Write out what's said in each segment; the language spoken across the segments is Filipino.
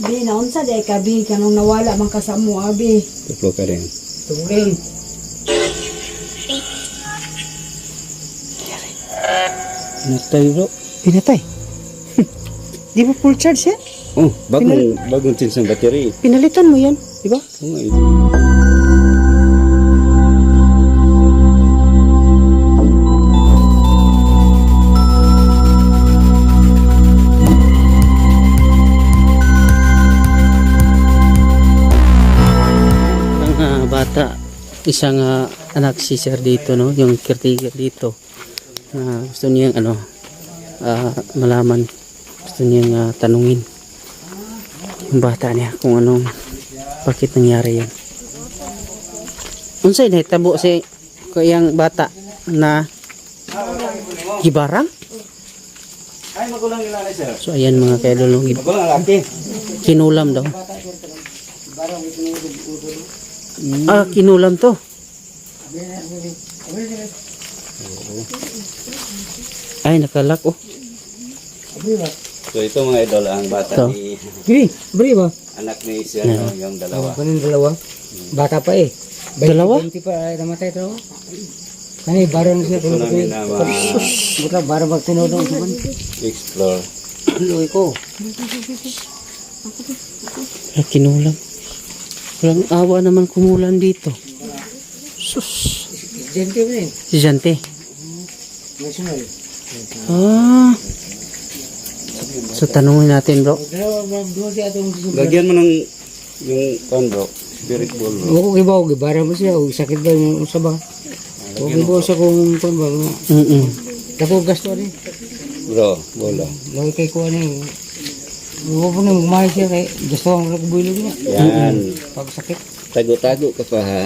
Bi na unsa day ka bi kanong nawala man ka sa mo abi. Tuplo ka rin. Tugrin. Pinatay bro. Pinatay? Di ba full charge yan? Oh, bagong change ng battery. Pinalitan mo yan, di ba? Oo, eh. Ang bata, isang anak si sir dito, no? Yung caretaker dito. Gusto niyang malaman. Gusto niyang tanungin yung bata niya kung anong bakit nangyari yan. Unsay nahitabo si kayang bata na gibarang? Ay, magulang nila na, sir. So ayan mga kaidol, Magulang laki. kinulam daw. Kinulam to. Ay, nakalak oh. So ito mga idol, ang bata Ito. ni Giri, bari ba? anak ni sir, no, yung dalawa. Kanin dalawa. Bata pa eh. Dalawa? 20 pa ay namatay to. Kani baron siya Ito namin na buta baron magtinodong sa man. explore. Luoy ko. Kinulam. Walang awa naman kumulan dito. Sus. Gente ba ni? Si Jante. National. So tanungin natin bro. Dalawa ba duha siya atong Lagyan mo ng yung bro, spirit ball bro. Oo, gibaw gibara mo siya o sakit ba yung usa ba? O gibaw sa kung ba. Dako gasto ni. Bro, bola. Loy kay ko ani. Oo po nang mahal siya kay gusto ang builo niya. Yan. Pag sakit. Tago-tago ka pa ha.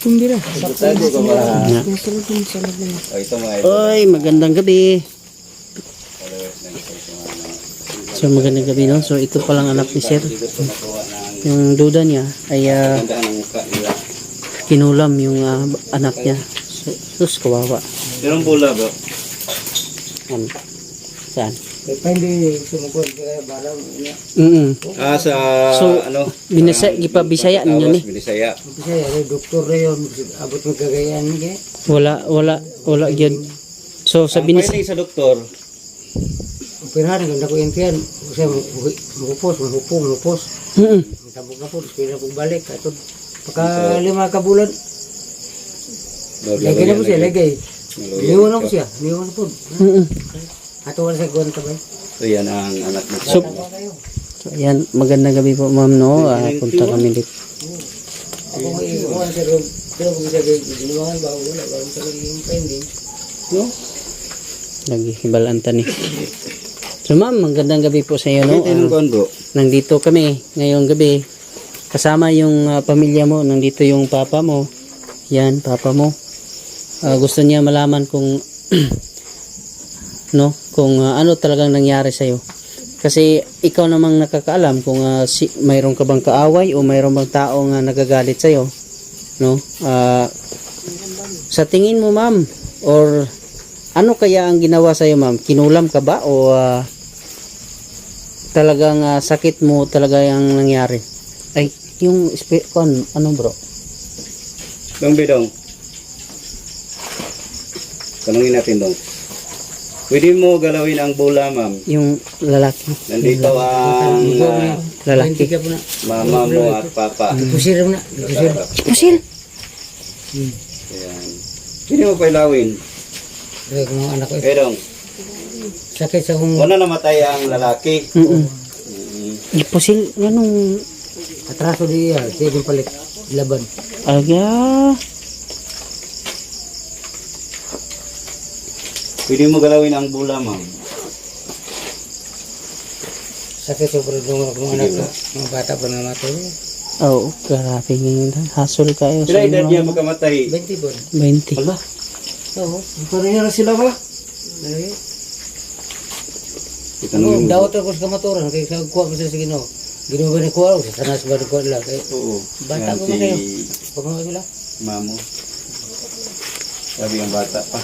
Tumbira. Tago-tago ka pa ha. O ito mga idol. Oy, magandang gabi. So magandang gabi no. So ito palang anak ni sir. Dito sa nakuha ng Yung duda niya ay ganda ng mukha nila. kinulam yung anak niya. Sus, kawawa. Merong bola bro. Saan? Depende sumugod kay barang niya. Sa So, ano? Bisaya ninyo ni. Binisaya. Kasi ay doktor na yun, abot magkagayan niya. Wala gyud. So sa Ang binis finding sa doktor, Operahan ganda ko yan. Kasi mahupos. Tabog na po, kaya po balik. Ito, pagka 5 ka bulan, lagay na po siya, lagay. Niwan na po siya, niwan na po. Ato wala sa guwan ka ba? So yan ang anak mo. So, ayan, magandang gabi po ma'am no. Punta kami dito. Ako may iwan sa room. Pero kung sabi, ginawangan ba, wala ba sa yung pending. No? Lagi hibalanta ni. So ma'am, magandang gabi po sa iyo no. Ito yung kuwan bro. Nandito kami ngayong gabi. Kasama yung pamilya mo. Nandito yung papa mo. Yan, papa mo. Gusto niya malaman kung kung ano talagang nangyari sa iyo. Kasi ikaw namang nakakaalam kung mayroon ka bang kaaway o mayroon bang taong nagagalit sa iyo, no? Sa tingin mo ma'am, or ano kaya ang ginawa sa iyo ma'am? Kinulam ka ba o talagang sakit mo talaga yung nangyari? Ay, yung ano bro? Dong bidong. Tanungin natin dong. Pwede mo galawin ang bola ma'am. Yung lalaki. Nandito ang Lalaki. mama mo at papa. Pusir mo na. Pusil. Ayan. Pwede mo pailawin. Kaya kung mga anak ko, Bidong. sakit sa kung Una namatay ang lalaki. Pusil, anong atraso diya, siya yung palit laban. aga? Pwede mo galawin ang bola ma'am. Sakit sa mga anak ko, mga bata pa namatay. Oo, grabe ngayon. Hasol kayo. Sila edad niya magkamatay. 20 ba? 20. Hala. Oo, pareha na sila ba? Itanong mo. Dawat ako sa kamaturan, kaya sa kuha ko sa Ginoo. Ginoo ba ni kuha ko? Sa tanas ba ni kuha nila? Oo. Bata Yan ko si ba kayo? Pag mga sila? mamo. Sabi ang bata pa.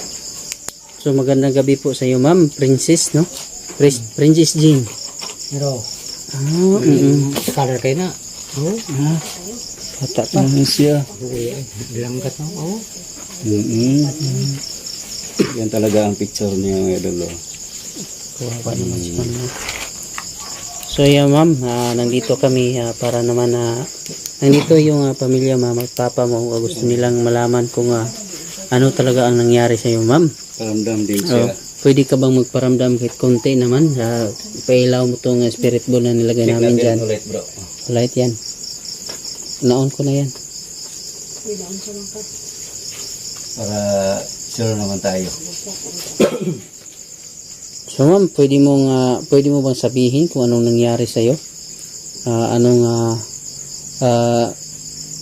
So magandang gabi po sa iyo ma'am, princess no. Princess Jean. Pero, color kayo na. Oo. Bata pa. Siya. Bilanggat na. Oo. Yan talaga ang picture niya mga idol. Kawawa naman si ma'am. So yeah ma'am, nandito kami para naman nandito yung pamilya mama at papa mo. Gusto nilang malaman kung ano talaga ang nangyari sa iyo ma'am. Paramdam din siya. Pwede ka bang magparamdam kahit konti naman? Pailaw mo tong spirit ball na nilagay Check namin natin dyan. ulit bro. Ulit yan. Naon ko na yan. Para sure naman tayo. So ma'am, pwede mo bang sabihin kung anong nangyari sa iyo? Anong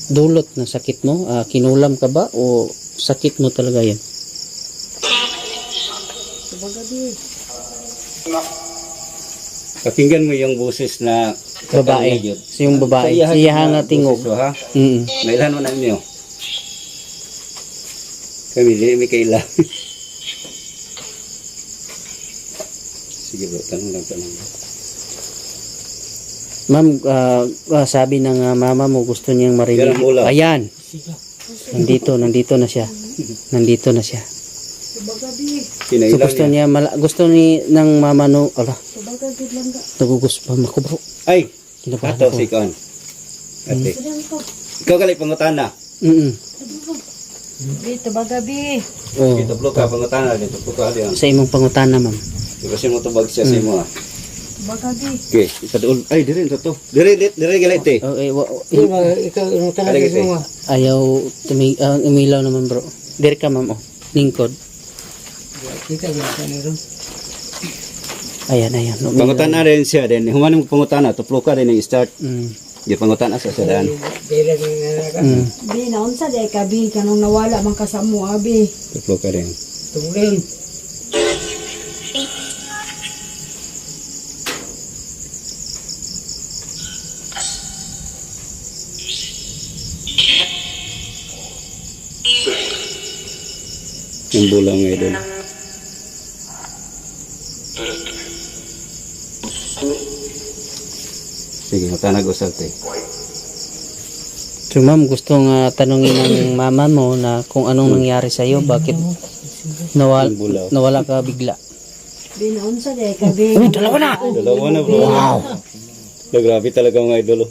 dulot ng sakit mo? Kinulam ka ba o sakit mo talaga yan? Pakinggan mo yung boses na Babae. kakaligyot. So yung babae. Siya nga tingog. Boses mo, ha? Mm. Mailan mo na ninyo? Kami, di may kaila. Sige bro, tanong lang. Ma'am, sabi ng mama mo gusto niyang marinig. Yan ang mula. Ayan. Nandito na siya. Nandito na siya. So Kinailan gusto niya. niya, gusto ni ng mama no, naguguspam ako bro. Ay, Kinabahan ato ako. si Kon. Ate. Ikaw gali pangutana. Dito bagabi. Oh, Dito blo ka pangutana dito po ka diyan. sa imong pangutana ma'am. Kasi mo tubag siya sa imo. Bagabi. Okay, ikaduol. Ay, dire to. Dire gali te. Oh, Ikaw, yung tanong Alagay sa mga. ayaw umilaw naman bro. Dire ka ma'am oh. Lingkod. Kita yung tanong ron. Ayan. Umilaw. Pangutana rin siya din. Human mo pangutana, tuplo ka din yung start. Di pangutana sa sadaan. Dila yung nanaga. Bi na unsa day ka bi kanong nawala man ka sa mo abi. Tuplo ka rin. Tumulin. Yung bulang nga idol. Sige, matanag-usap te. So ma'am, gustong tanungin ng mama mo na kung anong nangyari sa iyo, bakit nawala ka bigla. Bi na unsa day ka bi. Dalawa na. Dalawa na bro. Wow. Grabe talaga mga idol.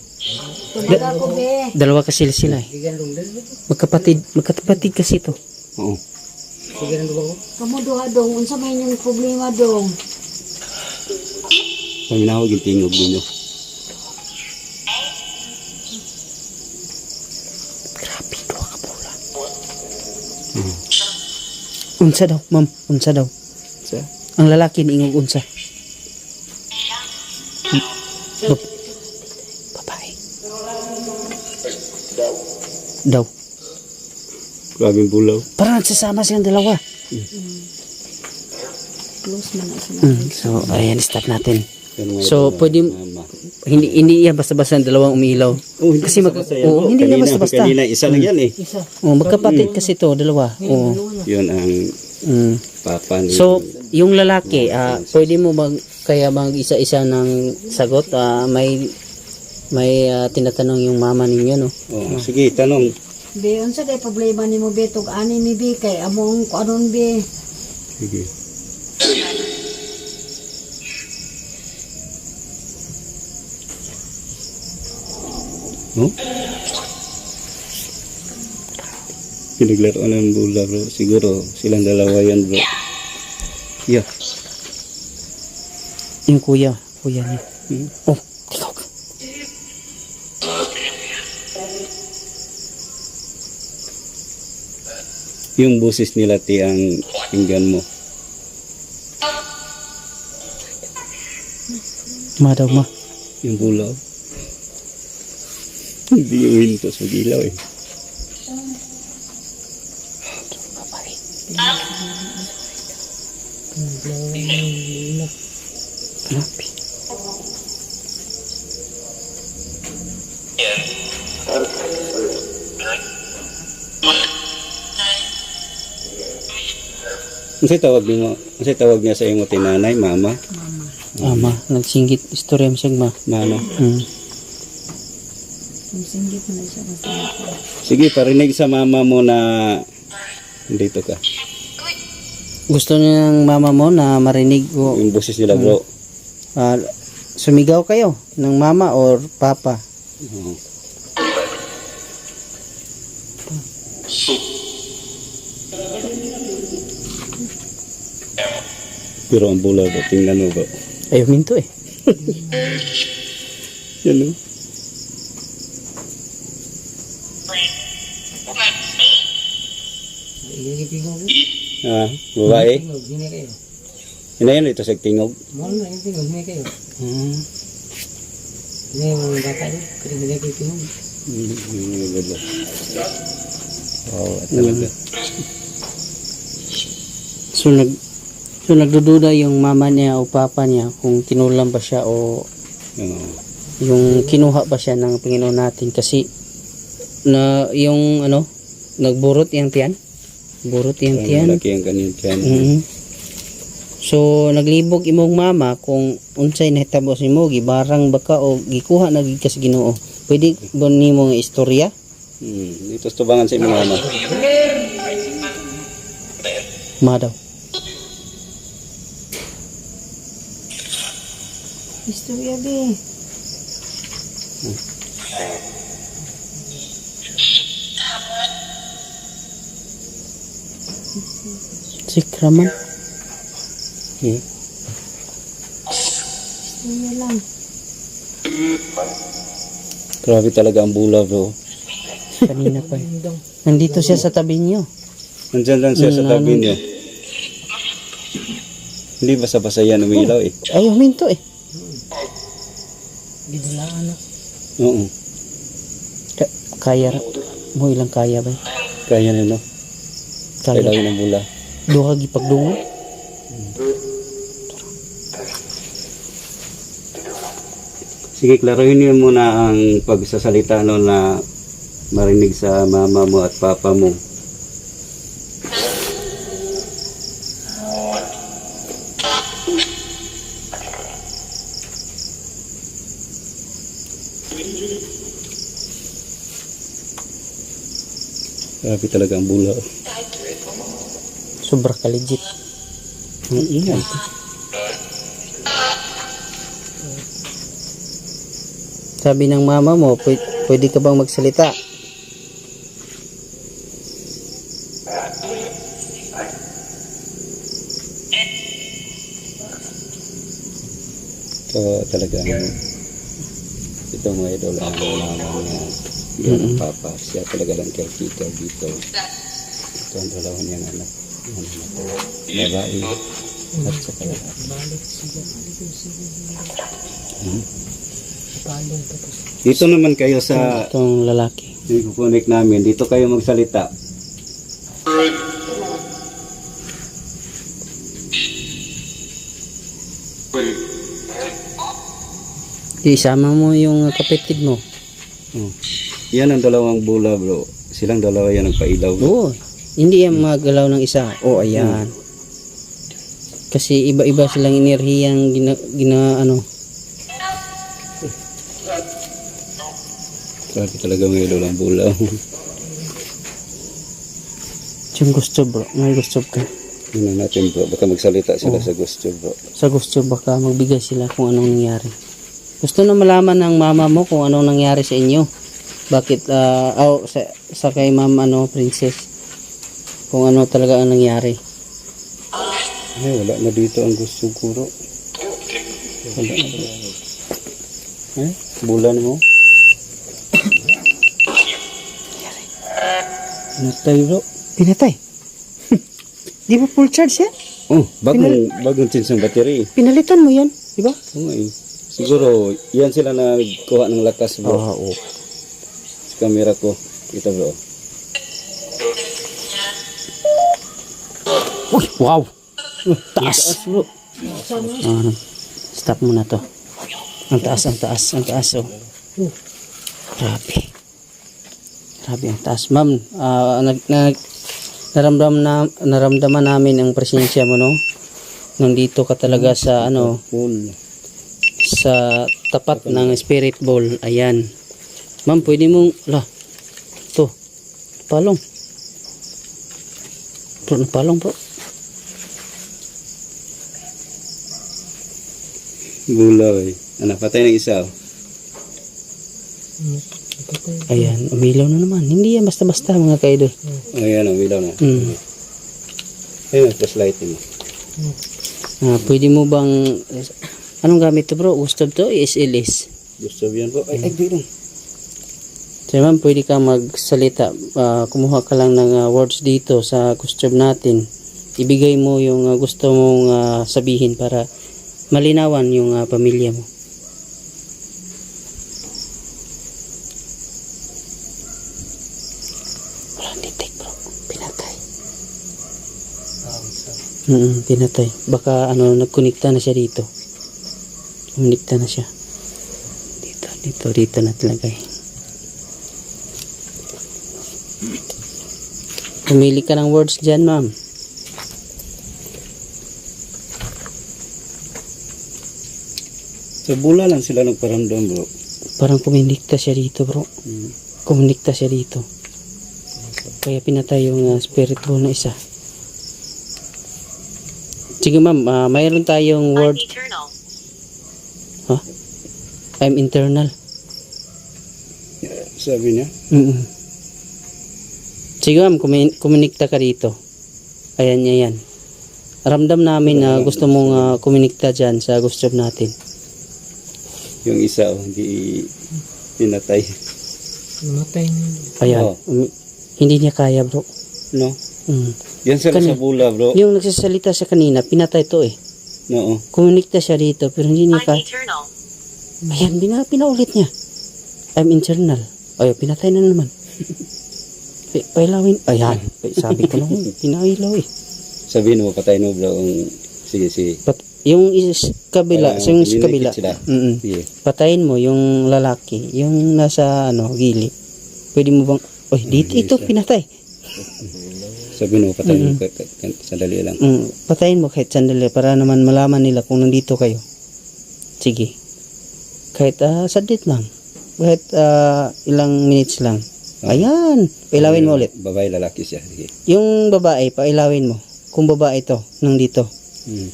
Tulog ako bi. Dalawa kasi sila eh. Bigyan dong dal. Magkapatid kasi to. Oo. Bigyan dong ako. Kamu duha dong unsa may inyong problema dong. Paminahog yung tingog ninyo. Grabe, duha ka pula. Unsa daw, ma'am? Unsa daw? Sa? Ang lalaki niingog unsa? Babae. Daw. Grabing bulaw. Parang nagsasama silang dalawa. Close man na sila. So, ayan, start natin. Yan mga So, idol, pwede, mama. hindi yan basta-basta ang dalawang umilaw. Oh, hindi Kasi basta-basta yan, bro. hindi yan Kanina- basta-basta. Kanina, isa lang yan eh. Magkapatid kasi to, dalawa. Yun ang Mm. papa ni... So, yung lalaki, pwede mo kaya mag-isa-isa ng sagot? May tinatanong yung mama ninyo, no? Oh, sige, tanong. Bi unsa day problema nimo bi tug ani mi bi kay among kuanon bi. Sige. No? Pinaglaruan ng bula bro. Siguro silang dalawa yan bro. Yeah. Yung kuya niya. Oh, ikaw ka. Yung boses nila ti ang pinggan mo. Ma daw, ma. Yung bulaw. Hindi yung hinto sa gilaw eh. Grabe. Ano tawag niya sa iyong tinanay, mama? Ama, nagsinggit istorya mo siya ma. Mano. Singgit mo na siya masama. Sige, parinig sa mama mo na dito ka. Gusto niya ng mama mo na marinig mo, Yung boses nila bro. sumigaw kayo ng mama or papa. Oo. Pero ang bula bro, tingnan mo bro. Ayaw minto eh. Yan o. Tingog. Ah, babae. Tingog, hindi kayo. Hinayon ito sa tingog. Mahal na yung tingog, hindi kayo. Hmm. Hindi yung mga bata doon. Kaya hindi kayo tingog. Wow, talaga. So nagdududa yung mama niya o papa niya kung kinulam ba siya o Oo. yung kinuha ba siya ng Panginoon natin kasi na yung ano nagburot yung tiyan. Burot yung tiyan. Malaki ang kaniyang tiyan. Mhm. So naglibog imong mama kung unsay nahitabo si mo gibarang baka o gikuha na gid ka sa Ginoo. Pwede ba nimo nga istorya? Dito sa tubangan sa imong mama. Ma daw. Istorya be. Sikraman. Istorya lang. Grabe talaga ang bula bro. Kanina pa. Nandito siya sa tabi niyo. Nandyan lang siya sa tabi niya. Hindi basa-basa yan umilaw eh. Ay, huminto eh. Gidulaan na. Oo. Kaya mo ilang kaya ba? Kaya na no. Kaya. Kailangan ng bula. Duha gipagdungo. Sige, klaruhin niyo muna ang pagsasalita no na marinig sa mama mo at papa mo. Grabe talaga ang bula. Sobra ka legit. Ang ingay. Sabi ng mama mo, pwede ka bang magsalita? So talaga ito mga idol ang mama niya. Yan ang papa. Siya talaga lang caretaker dito. Ito ang dalawa niyang anak. Babae at sa kalaki. Dito naman kayo sa Itong lalaki. i-connect namin. Dito kayo magsalita. Isama mo yung kapatid mo. Yan ang dalawang bula bro. Silang dalawa yan nagpailaw. Oo. Hindi yan magalaw ng isa. O, ayan. Kasi iba-iba silang enerhiyang ano. Grabe talaga mga idol ang bula. Yung gusto bro. May gusto ka. Yun ang natin bro. Baka magsalita sila sa gusto bro. Sa gusto baka magbigay sila kung anong nangyari. Gusto na malaman ng mama mo kung anong nangyari sa inyo. Bakit, sa kay mama, princess. Kung ano talaga ang nangyari. Ay, wala na dito ang gusto ko bro. Wala na bro. Eh, bulan mo. Natay bro. Pinatay. Di ba full charge yan? Oh, bagong change ng battery. Pinalitan mo yan. Di ba? Oo eh. Siguro, yan sila na kuha ng lakas bro. Oo. Sa camera ko. Ito bro. Uy, wow. Taas. Bro. Stop mo na to. Ang taas. Oh. Grabe. Grabe ang taas. Ma'am, naramdaman namin ang presensya mo, no? Nandito ka talaga sa, Full. sa tapat ng spirit ball. Ayan. Ma'am, pwede mong, to, palong. Bro, napalong bro. Bulaw eh. Ano, patay ng isa. Ayan, umilaw na naman. Hindi yan basta-basta mga kaidol. Ayan, umilaw na. Ayun, flashlight mo. Pwede mo bang, anong gamit to bro? Gusto to? SLS. Gusto yan po. Ay, dito. So ma'am, pwede ka magsalita. Kumuha ka lang ng words dito sa custom natin. Ibigay mo yung gusto mong sabihin para malinawan yung pamilya mo. Walang detect bro. Pinatay. Pinatay. Baka nagkonekta na siya dito. Kumonekta na siya. Dito na talagay. Pumili ka ng words dyan, ma'am. Sa bula lang sila nagparamdam, bro. Parang kuminikta siya dito, bro. Kuminikta siya dito. Kaya pinatay yung spirit ball na isa. Sige, ma'am. Mayroon tayong word. I'm internal. Sabi niya. Sige, ma'am. Kuminikta ka dito. Ayan, yan. Ramdam namin na gusto mong kuminikta dyan sa ghost job natin. Yung isa, hindi pinatay. Namatay na. Ayan. Hindi niya kaya, bro. No? Yan sila sa bula, bro. Yung nagsasalita sa kanina, pinatay to eh. No. Kuminikta siya dito, pero hindi niya kaya. Ayan, pinaulit niya. I'm internal. Ay, pinatay na naman. Pailawin. Ayan, sabi ko lang, pinailaw eh. Sabihin mo, patay no, bro. Sige. Yung kabila, yung kabila. Sige. Patayin mo yung lalaki, yung nasa gilid. Pwede mo bang, dito ito pinatay. Sabihin mo, patay mo, sandali lang. Patayin mo kahit sandali para naman malaman nila kung nandito kayo. Sige. Kahit sadit lang. Kahit ilang minutes lang. Ayan, pailawin mo ulit. Babae, lalaki siya. Sige. Yung babae, pailawin mo. Kung babae ito, nandito.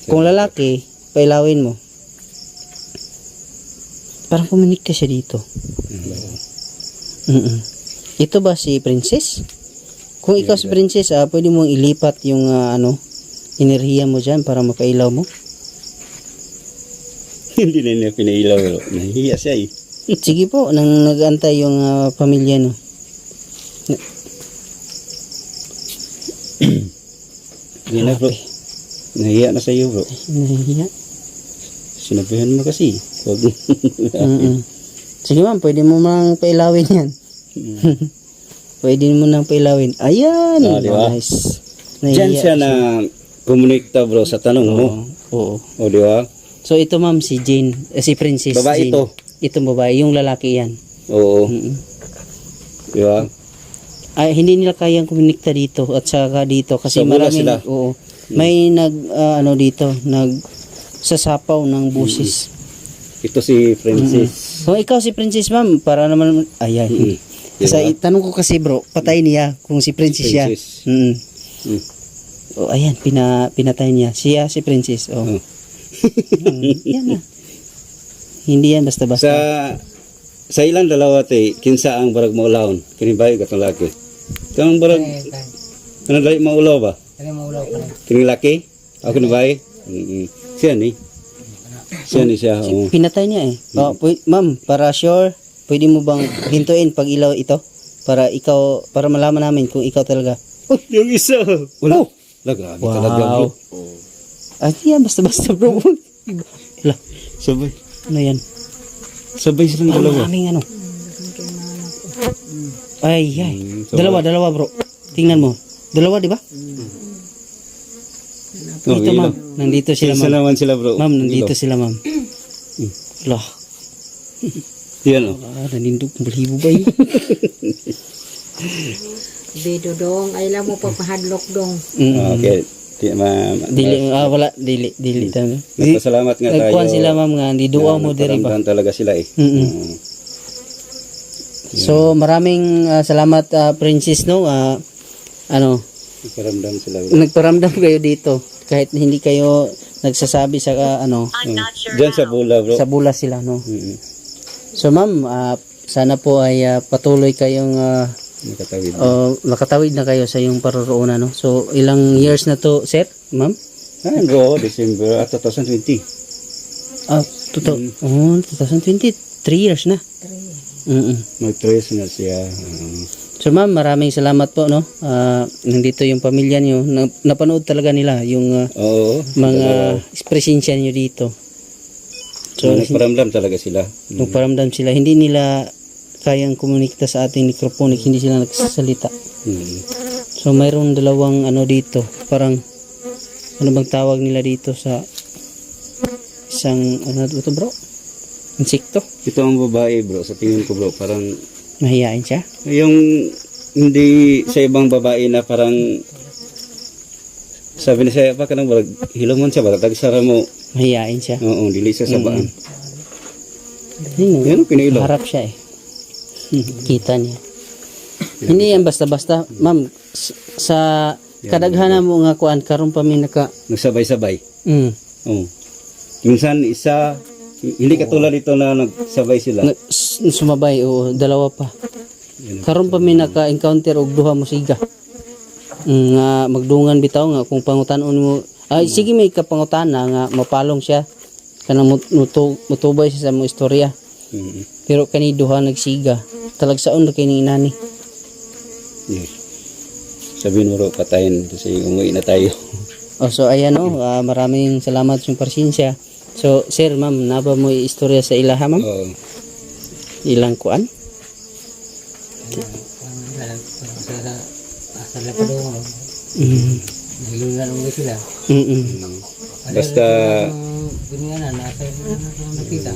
Kung lalaki, pailawin mo. Parang kuminikta siya dito. Ito ba si Princess? Kung ikaw si Princess, pwede mong ilipat yung enerhiya mo dyan para mapailaw mo. Hindi na niya pinailaw. Nahihiya siya eh. Sige po, nang nag-antay yung pamilya no. Hindi na, bro. Nahihiya na sa iyo, bro. Nahihiya. Sinabihan mo kasi. Huwag. Sige ma'am, pwede mo mang pailawin yan. Pwede mo nang pailawin. Ayan. Diba? Nice. Diyan siya na komunikta, bro, sa tanong mo. Oo. O, di ba? So ito ma'am, si Jane, si Princess Babae Jane. ito. Itong babae, yung lalaki yan. Oo. Di ba? Ay, hindi nila kayang kuminikta dito at saka dito kasi Sa bula maraming sila. may dito sasapaw ng busis. Ito si Princess. Kung ikaw si Princess ma'am, para naman ayan. Kasi tanong ko kasi bro, patay niya kung si Princess siya. Ayan, pinatay niya. Siya si Princess. Yan na. Hindi yan basta-basta. Sa ilang dalawa kinsa ang barag maulawon? Kini bayo katong laki. Kanang barag kanang dali maulaw ba? Kaya maulaw pa rin. Kini laki? Ako ni bayo? Siya ni. Siya. Pinatay niya eh. Ma'am, para sure, pwede mo bang hintuin pag ilaw ito? Para malaman namin kung ikaw talaga. Yung isa. Wala. Grabe talaga, bro. Ay, yan, basta-basta bro. Sabay. Ano yan? Sabay silang dalawa. Maraming Ay. Dalawa bro. Tingnan mo. Dalawa, di ba? Dito ma'am. Nandito sila ma'am. Salamat sila, bro. Ma'am, nandito sila ma'am. Lah. Yan o. Nanindog balibo ba yun? Bedo dong, ay lang mo pagpahadlok dong. Okay. Dili wala dili tan. Nagpasalamat nga tayo. Nagkuhan sila ma'am nga di duwa mo diri ba. Nagparamdam talaga sila eh. So maraming salamat Princess no. Ano, Nagparamdam sila. nagparamdam kayo dito kahit hindi kayo nagsasabi sa Diyan sa Bula bro. sa bula sila no. Mm. So ma'am, sana po ay patuloy kayong Nakatawid. makatawid na kayo sa iyong paroroonan no. So ilang years na to, sir, ma'am? Bro, December 2020. 2020, 3 years na. Mag-trace na siya. So ma'am, maraming salamat po no. Nandito yung pamilya niyo. Napanood talaga nila yung Oo. mga presensya niyo dito. So Nagparamdam talaga sila. nagparamdam sila. Hindi nila kayang komunikita sa ating microphone, hindi sila nagsasalita. So mayroong dalawang dito, parang ano bang tawag nila dito sa isang ito bro? Insekto? Ito ang babae bro, sa tingin ko bro, parang Mahihain siya? yung hindi sa ibang babae na parang sabi na siya, pa ka nang hilomon siya, baratag sara mo. Mahihain siya? Oo, dili siya sabaan. Yun, Yan, pinailaw. harap siya eh. Kita niya. Hindi yan basta-basta. Ma'am, sa kadaghanan mo nga kuan karon pa mi Nagsabay-sabay. Oo. Mm. Minsan isa, hindi katulad ito na nagsabay sila. Sumabay o dalawa pa. Karon pa mi naka-encounter og duha mo siga. Nga magdungan bitaw nga kung pangutanon mo sige may kapangutana nga mapalong siya kanang mutubay siya sa mo istorya. Pero kani duha nagsiga. Talagsaon na kay ni inani. Yes. Sabi nuro patayin kasi umuwi na tayo. So ayan maraming salamat sa parsensya. So sir, ma'am, naba mo istorya sa ilaha ma'am? Oo. Ilang kuan? Sa lapadong nilula nung sila. Basta Bunyanan, nasa nakita.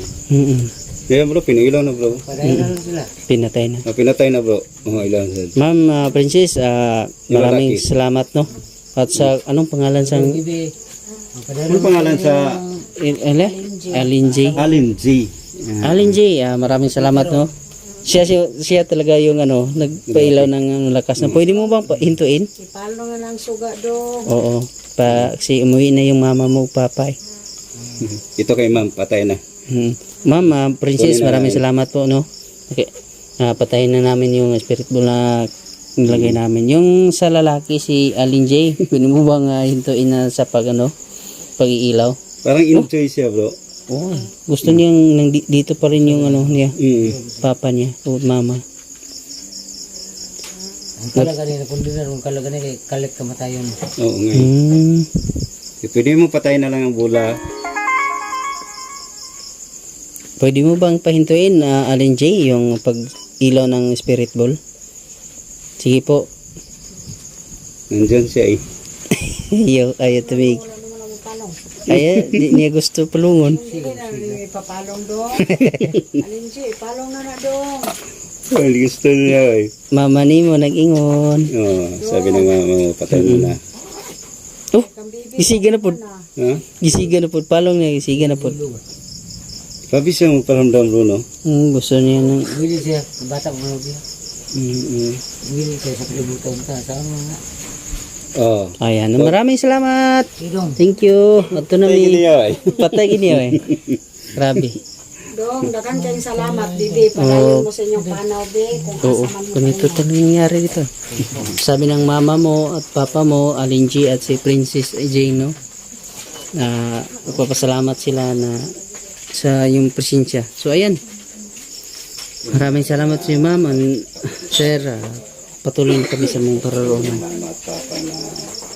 kaya bro, pinailaw na bro. Padayon na sila. Pinatay na. Pinatay na bro. Ilaw na. Ma'am Princess, maraming salamat no. At sa anong pangalan sang Bibi. Ano pangalan sa Alin J. Alin G? Alin J, maraming salamat no. Siya talaga yung nagpailaw ng lakas na. Pwede mo bang hintuin? Ipalo nga lang suga do. Oo. Kasi umuwi na yung mama mo, papa eh. Ito kay ma'am, patay na. Ma'am, Princess, maraming salamat po no. Okay. Patayin na namin yung spirit ball na nilagay namin. Yung sa lalaki si Alin J, pwede mo bang hintuin na sa pag-iilaw? Parang enjoy siya bro. Gusto niyang dito pa rin yung niya, papa niya o mama. Ang kalaga nila kung dinar, ang kalaga nila kalit kamatayon. Oo nga. Pwede mo patayin na lang ang bula. Pwede mo bang pahintuin Alin J yung pag-ilaw ng spirit ball? Sige po. Nandyan siya eh. Ayaw tumig. Ayaw, di niya gusto palungon. Sige na ipapalong do. Alin siya, ipalong na dong. Well, gusto niya eh. Mama ni mo nag-ingon. Sabi ng mama, patay mo na. Gisiga na po. Ha? Gisiga na po. Palong niya, gisiga na po. Sabi siya mo paramdam bro no? Gusto niya ng... Willing siya, bata ko mo siya. Willing siya sa kalibutan ka. Saan mo nga? Ayan, maraming salamat. Sidong. Thank you. Ito na Patay niya eh. Patay gini eh. Grabe. Dong, dakan kayong salamat, bibi. Padayon mo sa inyong panaw, be. Kung Oo, asa man mo ganito talaga nangyayari dito. Sabi ng mama mo at papa mo, Alin G at si Princess Jane, no? Nagpapasalamat sila na sa yung presensya. So, ayan. Maraming salamat sa iyo, ma'am. Sir, patuloy na kami sa mong pararoonan.